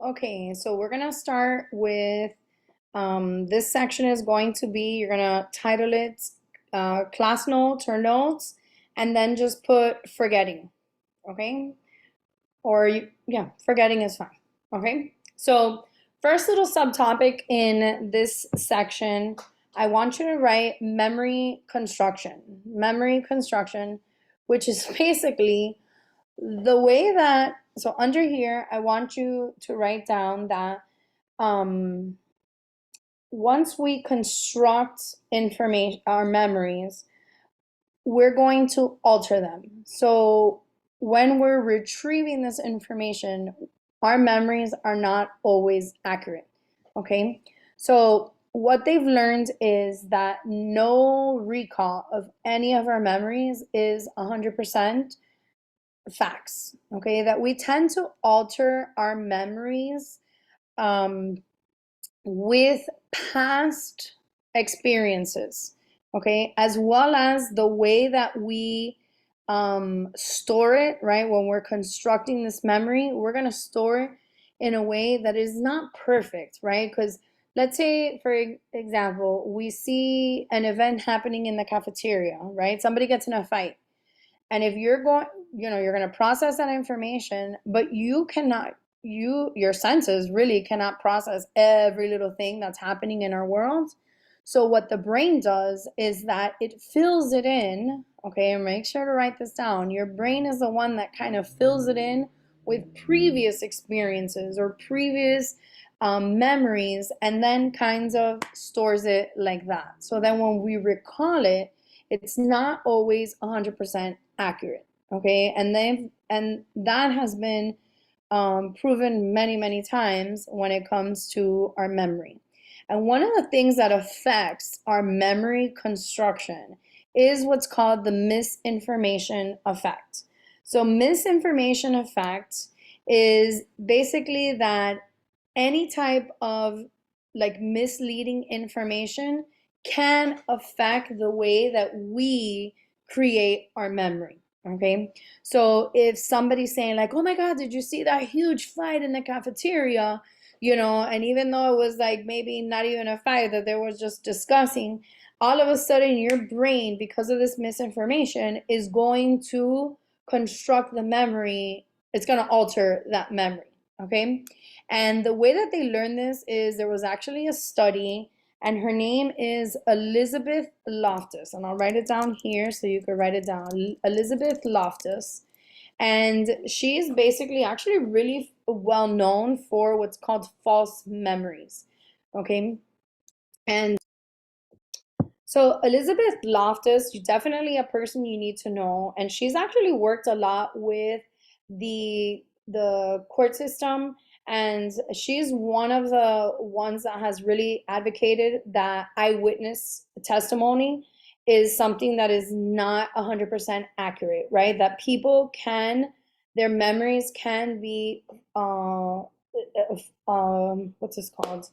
Okay, so we're gonna start with this section is going to be, you're gonna title it class notes or notes, and then just put forgetting, okay? Yeah, forgetting is fine, okay? So, first little subtopic in this section, I want you to write memory construction. Memory construction, which is basically the way that, so under here, I want you to write down that um, once we construct information, our memories, we're going to alter them. So when we're retrieving this information, our memories are not always accurate. Okay? So what they've learned is that no recall of any of our memories is 100% facts. Okay? That we tend to alter our memories um, with past experiences, okay, as well as the way that we store it, right? When we're constructing this memory, we're going to store it in a way that is not perfect, right? Because let's say, for example, we see an event happening in the cafeteria, right? Somebody gets in a fight. And if you're going, you're going to process that information, but you cannot, your senses really cannot process every little thing that's happening in our world. So what the brain does is that it fills it in, okay, and make sure to write this down. Your brain is the one that kind of fills it in with previous experiences or previous memories, and then kinds of stores it like that. So then when we recall it, it's not always 100% accurate, okay? And that has been proven many times when it comes to our memory. And one of the things that affects our memory construction is what's called the misinformation effect. So misinformation effect is basically that any type of like misleading information can affect the way that we create our memory. Okay. So if somebody's saying, like, oh my God, did you see that huge fight in the cafeteria? And even though it was like maybe not even a fight, that they were just discussing, all of a sudden your brain, because of this misinformation, is going to construct the memory, it's going to alter that memory. Okay. And the way that they learned this is there was actually a study, and her name is Elizabeth Loftus. And I'll write it down here so you can write it down. Elizabeth Loftus. And she's basically actually really well known for what's called false memories. Okay. And so Elizabeth Loftus, definitely a person you need to know, and she's actually worked a lot with the court system, and she's one of the ones that has really advocated that eyewitness testimony is something that is not 100% accurate, right? That people can, their memories can be what's this called?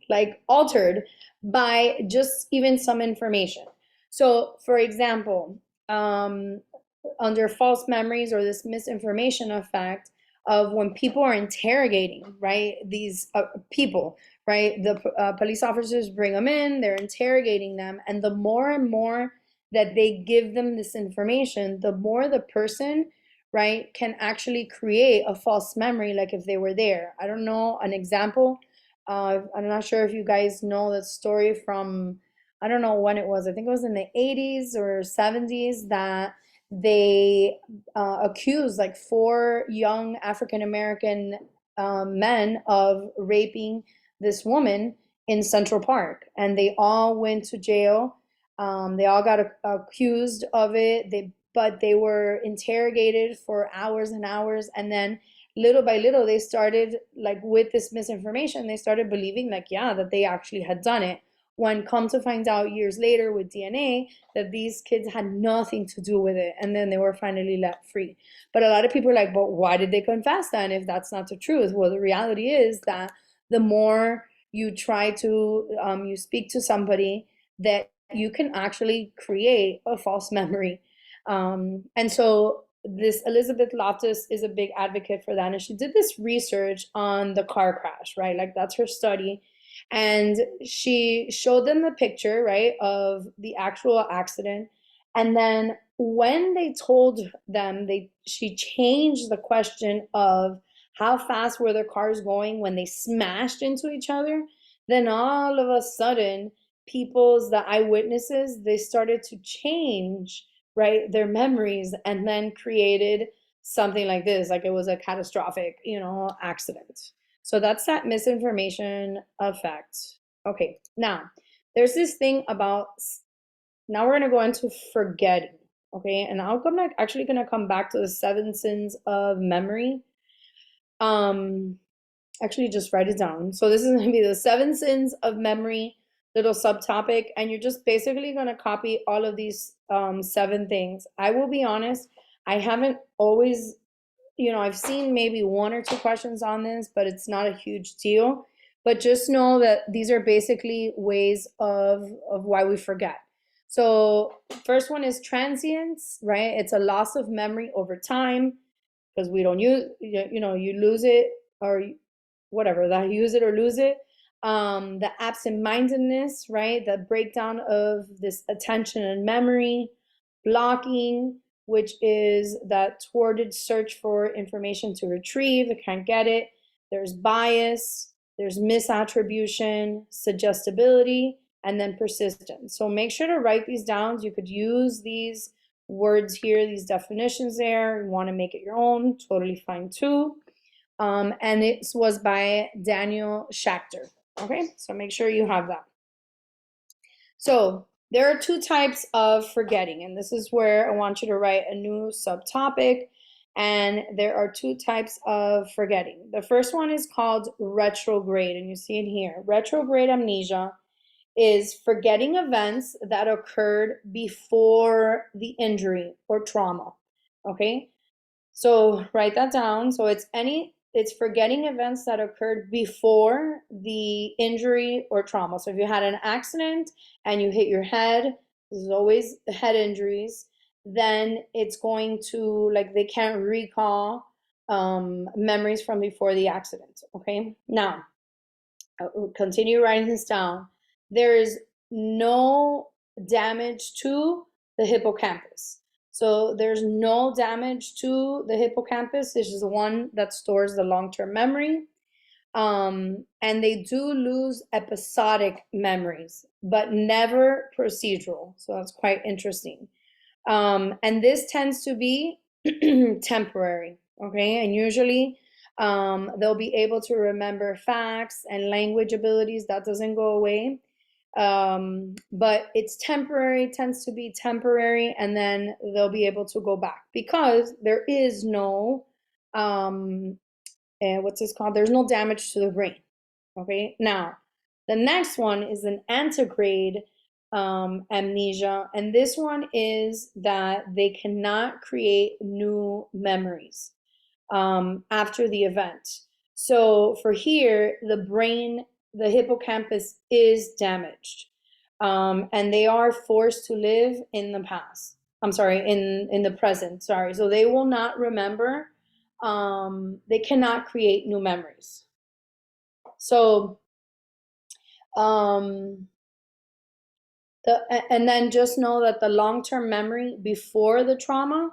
Like altered by just even some information. So, for example, under false memories or this misinformation effect of when people are interrogating, right, these people, right, the police officers bring them in, they're interrogating them, and the more and more that they give them this information, the more the person, right, can actually create a false memory like if they were there. I don't know, an example, I'm not sure if you guys know that story from, I don't know when it was. I think it was in the 80s or 70s that they accused like four young African American men of raping this woman in Central Park, and they all went to jail. They all got accused of it. But they were interrogated for hours and hours, and then little by little they started, like, with this misinformation, they started believing, like, yeah, that they actually had done it, when come to find out years later with DNA that these kids had nothing to do with it, and then they were finally let free. But a lot of people are like, but why did they confess then if that's not the truth? Well, the reality is that the more you try to you speak to somebody, that you can actually create a false memory. And so this Elizabeth Loftus is a big advocate for that. And she did this research on the car crash, right? Like that's her study. And she showed them the picture, right, of the actual accident. And then when they told them, she changed the question of how fast were their cars going when they smashed into each other. Then all of a sudden, the eyewitnesses, they started to change, right, their memories, and then created something like this, like it was a catastrophic, accident. So that's that misinformation effect. Okay, now there's this thing about, now we're gonna go into forgetting. Okay, and actually gonna come back to the 7 sins of memory. Actually just write it down. So this is going to be the 7 sins of memory little subtopic, and you're just basically going to copy all of these 7 things. I will be honest, I haven't always, I've seen maybe 1 or 2 questions on this, but it's not a huge deal. But just know that these are basically ways of why we forget. So first one is transience, right? It's a loss of memory over time because we don't use, you lose it, or whatever, that use it or lose it. The absent-mindedness, right? The breakdown of this attention and memory. Blocking, which is that thwarted search for information to retrieve, I can't get it. There's bias, there's misattribution, suggestibility, and then persistence. So make sure to write these down. You could use these words here, these definitions there. You want to make it your own, totally fine too. And it was by Daniel Schachter. Okay, so make sure you have that. So there are 2 types of forgetting, and this is where I want you to write a new subtopic. And there are 2 types of forgetting. The first one is called retrograde, and you see it here. Retrograde amnesia is forgetting events that occurred before the injury or trauma. Okay, so write that down. So it's forgetting events that occurred before the injury or trauma. So if you had an accident and you hit your head, this is always head injuries, then it's going to, like, they can't recall memories from before the accident. Okay, now continue writing this down. There is no damage to the hippocampus. So there's no damage to the hippocampus. This is the one that stores the long-term memory. And they do lose episodic memories, but never procedural. So that's quite interesting. And this tends to be temporary, okay? And usually they'll be able to remember facts and language abilities. That doesn't go away. But it's temporary, tends to be temporary, and then they'll be able to go back because there is no, what's this called? There's no damage to the brain. Okay, now the next one is an antegrade amnesia, and this one is that they cannot create new memories after the event. So for here, the brain, the hippocampus is damaged, and they are forced to live in the past. I'm sorry, in the present. Sorry, so they will not remember. They cannot create new memories. So, and then just know that the long-term memory before the trauma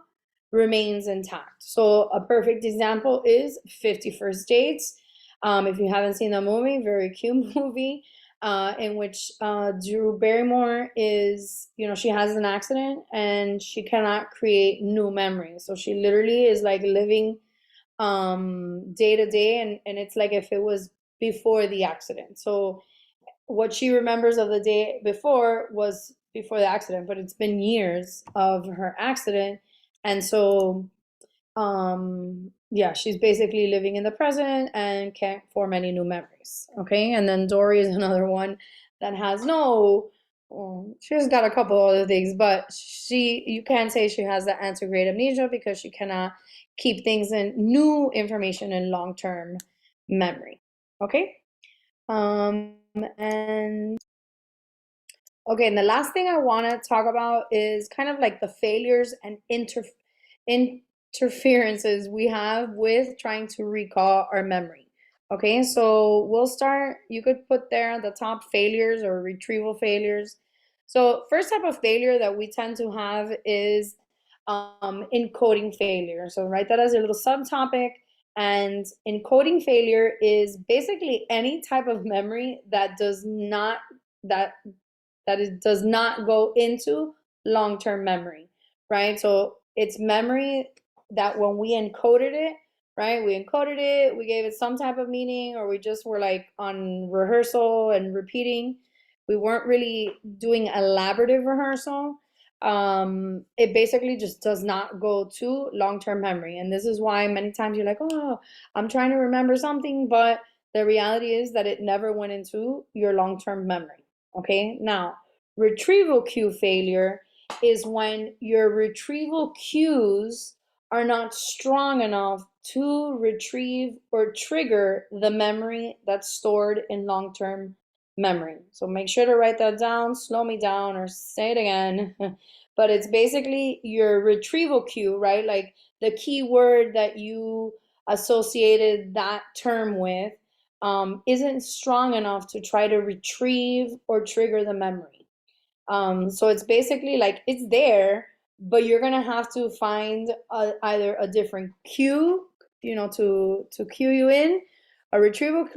remains intact. So a perfect example is 50 First Dates. If you haven't seen the movie, very cute movie, in which Drew Barrymore is, she has an accident and she cannot create new memories. So she literally is like living day to day, and it's like if it was before the accident. So what she remembers of the day before was before the accident, but it's been years of her accident. And so, yeah, she's basically living in the present and can't form any new memories. Okay, and then Dory is another one that has no, she's got a couple other things, but you can't say she has the antegrade amnesia because she cannot keep things in new information in long-term memory. Okay, and okay, and the last thing I want to talk about is kind of like the failures and interferences we have with trying to recall our memory. Okay, so we'll start, you could put there at the top failures or retrieval failures. So first type of failure that we tend to have is encoding failure. So write that as a little subtopic. And encoding failure is basically any type of memory that that does not go into long-term memory, right? So it's memory that when we encoded it, right? We encoded it, we gave it some type of meaning, or we just were like on rehearsal and repeating. We weren't really doing elaborative rehearsal. It basically just does not go to long-term memory. And this is why many times you're like, oh, I'm trying to remember something, but the reality is that it never went into your long-term memory. Okay, now retrieval cue failure is when your retrieval cues are not strong enough to retrieve or trigger the memory that's stored in long-term memory. So make sure to write that down, slow me down, or say it again. But it's basically your retrieval cue, right? Like the key word that you associated that term with isn't strong enough to try to retrieve or trigger the memory. So it's basically like it's there, but you're gonna have to find either a different cue, to cue you in, a retrieval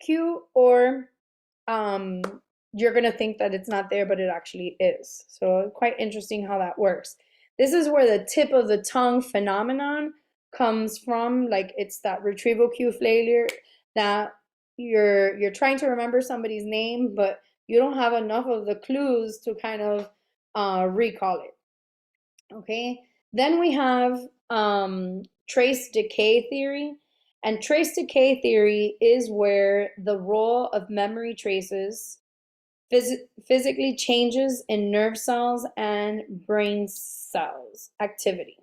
cue, or um, you're gonna think that it's not there, but it actually is. So quite interesting how that works. This is where the tip of the tongue phenomenon comes from. Like it's that retrieval cue failure that you're trying to remember somebody's name, but you don't have enough of the clues to kind of recall it. Okay, then we have trace decay theory. And trace decay theory is where the role of memory traces physically changes in nerve cells and brain cells activity.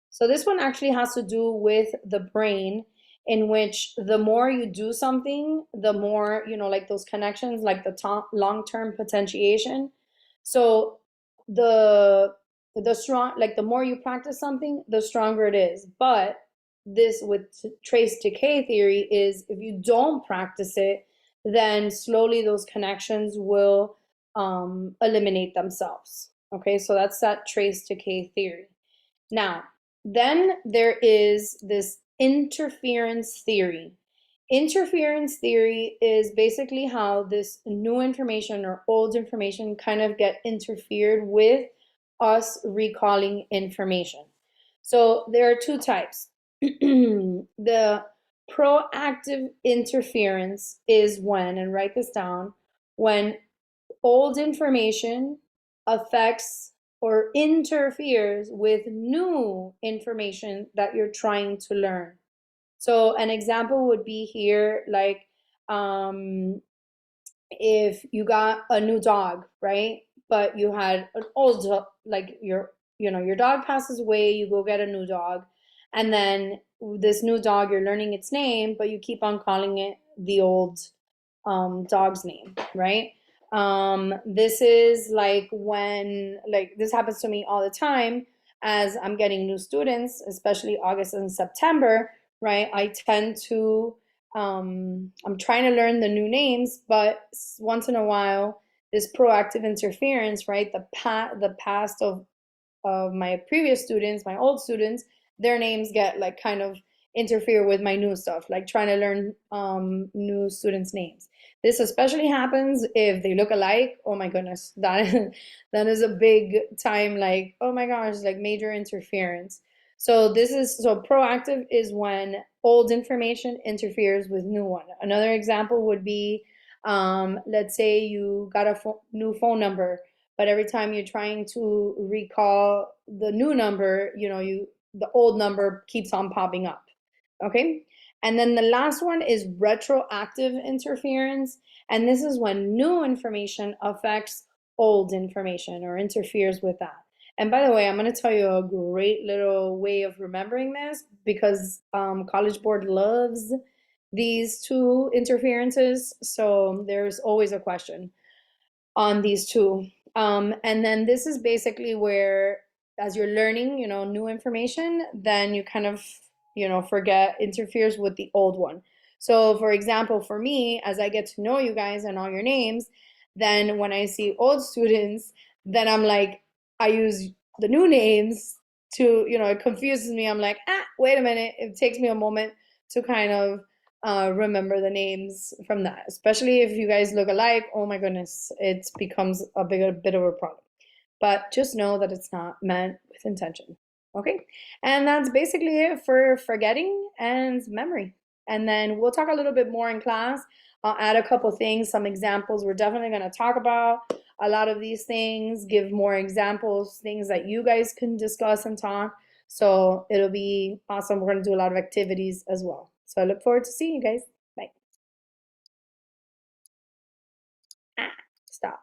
So this one actually has to do with the brain, in which the more you do something, the more, like those connections, like the long-term potentiation. So the strong, like the more you practice something, the stronger it is. But this with trace decay theory is if you don't practice it, then slowly those connections will eliminate themselves. Okay, so that's that trace decay theory. Now, then there is this interference theory. Interference theory is basically how this new information or old information kind of get interfered with us recalling information. So there are two types. The proactive interference is when, and write this down, when old information affects or interferes with new information that you're trying to learn. So an example would be here, like if you got a new dog, right? But you had an old dog, like your dog passes away, you go get a new dog, and then this new dog, you're learning its name, but you keep on calling it the old dog's name, right? This is like when, like, this happens to me all the time as I'm getting new students, especially August and September, right? I tend to, I'm trying to learn the new names, but once in a while, this proactive interference, right? The past of my previous students, my old students, their names get like kind of interfere with my new stuff, like trying to learn new students' names. This especially happens if they look alike. Oh my goodness, that is a big time, like, oh my gosh, like major interference. So proactive is when old information interferes with new one. Another example would be, let's say you got a new phone number, but every time you're trying to recall the new number, the old number keeps on popping up. Okay? And then the last one is retroactive interference, and this is when new information affects old information or interferes with that. And by the way, I'm going to tell you a great little way of remembering this because College Board loves these two interferences, so there's always a question on these two. And then this is basically where as you're learning, new information, then you kind of, forget, interferes with the old one. So, for example, for me, as I get to know you guys and all your names, then when I see old students, then I'm like, I use the new names to, it confuses me. I'm like, wait a minute. It takes me a moment to kind of remember the names from that, especially if you guys look alike. Oh my goodness, it becomes a bit of a problem. But just know that it's not meant with intention. Okay? And that's basically it for forgetting and memory. And then we'll talk a little bit more in class. I'll add a couple things, some examples. We're definitely going to talk about a lot of these things, give more examples, things that you guys can discuss and talk. So it'll be awesome. We're going to do a lot of activities as well. So I look forward to seeing you guys. Bye. Stop.